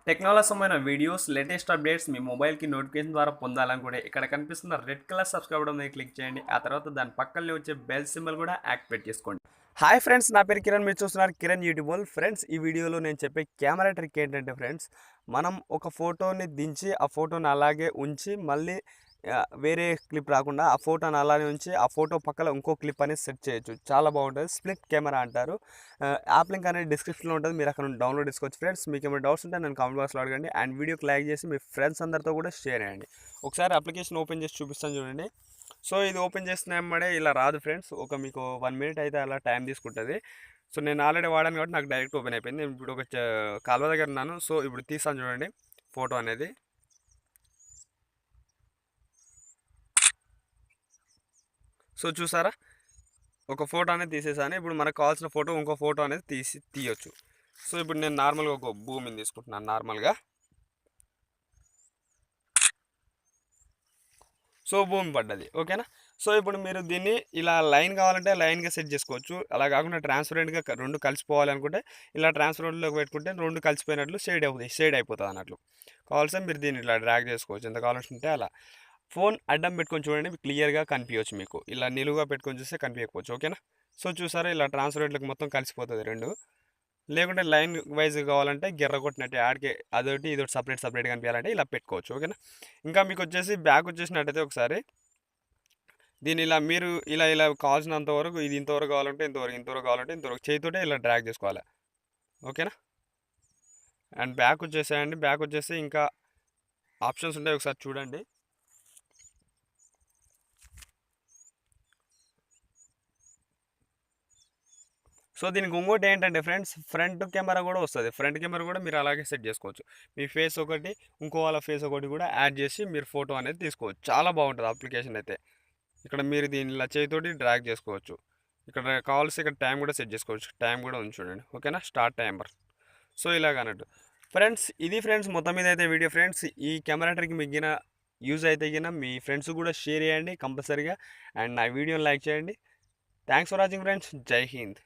Technology సంబంధించిన videos, latest updates మీ మొబైల్కి notification ద్వారా పొందాలనుకుంటే ఇక్కడ కనిపిస్తున్న రెడ్ కలర్ సబ్స్క్రైబ్ బటన్ మీద క్లిక్ చేయండి. ఆ తర్వాత దాని పక్కనే వచ్చే బెల్ సింబల్ కూడా యాక్టివేట్ చేసుకోండి. హాయ్ ఫ్రెండ్స్, నా పేరు కిరణ్. మీరు చూస్తున్నారు కిరణ్ యూట్యూబ్ వరల్డ్. ఫ్రెండ్స్, ఈ వీడియోలో నేను చెప్పే కెమెరా ట్రిక్ ఏంటంటే ఫ్రెండ్స్, మనం ఒక ఫోటోని దించి ఆ ఫోటోని అలాగే ఉంచి మళ్ళీ వేరే క్లిప్ రాకుండా ఆ ఫోటోని అలానే ఉంచి ఆ ఫోటో పక్కన ఇంకో క్లిప్ అనేది సెట్ చేయొచ్చు. చాలా బాగుంటుంది. స్ప్లిట్ కెమెరా అంటారు. యాప్ లింక్ అనేది డిస్క్రిప్షన్లో ఉంటుంది. మీరు అక్కడ డౌన్లోడ్ చేసుకోవచ్చు. ఫ్రెండ్స్, మీకు ఏమైనా డౌట్స్ ఉంటే నేను కామెంట్ బాక్స్లో అడగండి. అండ్ వీడియోకి లైక్ చేసి మీ ఫ్రెండ్స్ అందరితో కూడా షేర్ చేయండి. ఒకసారి అప్లికేషన్ ఓపెన్ చేసి చూపిస్తాను చూడండి. సో ఇది ఓపెన్ చేసిన వెంబడే ఇలా రాదు ఫ్రెండ్స్. మీకు 1 మినిట్ అయితే అలా టైం తీసుకుంటుంది. సో నేను ఆల్రెడీ వాడాను కాబట్టి నాకు డైరెక్ట్ ఓపెన్ అయిపోయింది. నేను ఇప్పుడు ఒక కాలువ దగ్గర ఉన్నాను. సో ఇప్పుడు తీసాను చూడండి ఫోటో అనేది. సో చూసారా, ఒక ఫోటో అనేది తీసేసాను. ఇప్పుడు మనకు కావాల్సిన ఫోటో ఇంకో ఫోటో అనేది తీయొచ్చు. సో ఇప్పుడు నేను నార్మల్గా ఒక భూమిని తీసుకుంటున్నాను నార్మల్గా. సో భూమి పడ్డది, ఓకేనా. సో ఇప్పుడు మీరు దీన్ని ఇలా లైన్ కావాలంటే లైన్గా సెట్ చేసుకోవచ్చు. అలా కాకుండా ట్రాన్స్పరెంట్గా రెండు కలిసిపోవాలి అనుకుంటే ఇలా ట్రాన్స్పరెంట్లోకి పెట్టుకుంటే రెండు కలిసిపోయినట్లు షేడ్ అయిపోతుంది అన్నట్లు. కావాల్సిన మీరు దీన్ని ఇలా డ్రాగ్ చేసుకోవచ్చు ఎంత కావాలంటే అలా. ఫోన్ అడ్డం పెట్టుకొని చూడండి, క్లియర్గా కనిపించవచ్చు. మీకు ఇలా నిలువుగా పెట్టుకొని చూస్తే కనిపించకపోవచ్చు, ఓకేనా. సో చూసారా, ఇలా ట్రాన్స్పరెంట్లకు మొత్తం కలిసిపోతుంది రెండు. లేకుంటే లైన్ వైజ్ కావాలంటే గిర్ర కొట్టినట్టు ఆడికి అదొకటి ఇదొకటి సపరేట్ కనిపించాలంటే ఇలా పెట్టుకోవచ్చు, ఓకేనా. ఇంకా మీకు వచ్చేసి బ్యాక్ వచ్చేసినట్టయితే ఒకసారి దీన్ని ఇలా మీరు ఇలా కావాల్సినంత వరకు, ఇది ఇంతవరకు కావాలంటే ఇంతవరకు కావాలంటే ఇంతవరకు చేతితోటే ఇలా డ్రాగ్ చేసుకోవాలి, ఓకేనా. అండ్ బ్యాక్ వచ్చేసేయండి. బ్యాక్ వచ్చేసి ఇంకా ఆప్షన్స్ ఉంటాయి, ఒకసారి చూడండి. సో దీనికి ఇంకోటి ఏంటంటే ఫ్రెండ్స్, ఫ్రంట్ కెమెరా కూడా వస్తుంది. ఫ్రంట్ కెమెరా కూడా మీరు అలాగే సెట్ చేసుకోవచ్చు. మీ ఫేస్ ఒకటి, ఇంకో వాళ్ళ ఫేస్ ఒకటి కూడా యాడ్ చేసి మీరు ఫోటో అనేది తీసుకోవచ్చు. చాలా బాగుంటుంది అప్లికేషన్ అయితే. ఇక్కడ మీరు దీన్ని ఇలా చేతితోటి డ్రాగ్ చేసుకోవచ్చు. ఇక్కడ కావాల్సి ఇక్కడ టైం కూడా సెట్ చేసుకోవచ్చు. టైం కూడా ఉంది చూడండి, ఓకేనా. Start timer. సో ఇలాగన్నట్టు ఫ్రెండ్స్. ఇది ఫ్రెండ్స్ మొత్తం మీద అయితే వీడియో. ఫ్రెండ్స్, ఈ కెమెరా ట్రిక్ మిగిలిన యూజ్ అయితే మీ ఫ్రెండ్స్ కూడా షేర్ చేయండి కంపల్సరీగా. అండ్ నా వీడియోని లైక్ చేయండి. Thanks for watching friends. జై హింద్.